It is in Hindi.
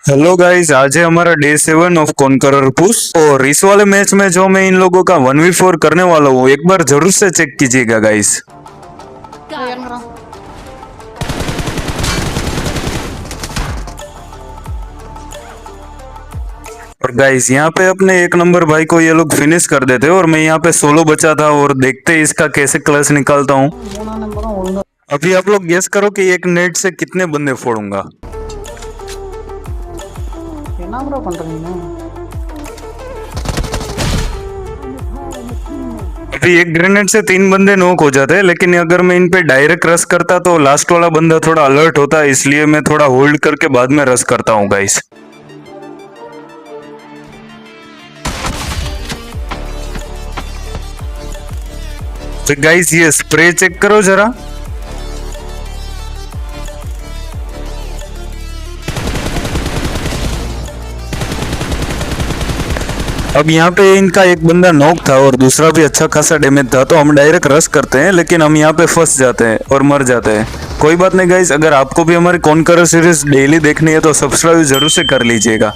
हेलो गाइस, आज है हमारा डे 7 ऑफ कॉन्करर पुश। और इस वाले मैच में जो मैं इन लोगों का 1v4 करने वाला हूँ, एक बार जरूर से चेक कीजिएगा गाइस। और गाइस यहाँ पे अपने एक नंबर भाई को ये लोग फिनिश कर देते और मैं यहाँ पे सोलो बचा था। और देखते इसका कैसे क्लच निकालता हूँ। अभी आप लोग गेस करो कि एक नेट से कितने बंदे फोड़ूंगा। என்ன ப்ரோ பண்றீங்க? अभी एक ग्रेनेड से 3 बंदे नॉक हो जाते हैं, लेकिन अगर मैं इन पे डायरेक्ट रश करता तो लास्ट वाला बंदा थोड़ा अलर्ट होता, इसलिए मैं थोड़ा होल्ड करके बाद में रश करता हूँ गाइस। तो गाइस ये स्प्रे चेक करो जरा। अब यहाँ पे इनका एक बंदा नॉक था और दूसरा भी अच्छा खासा डैमेज था, तो हम डायरेक्ट रश करते हैं, लेकिन हम यहाँ पे फंस जाते हैं और मर जाते हैं। कोई बात नहीं गाइस, अगर आपको भी हमारी कॉन्करर सीरीज डेली देखनी है तो सब्सक्राइब जरूर से कर लीजिएगा।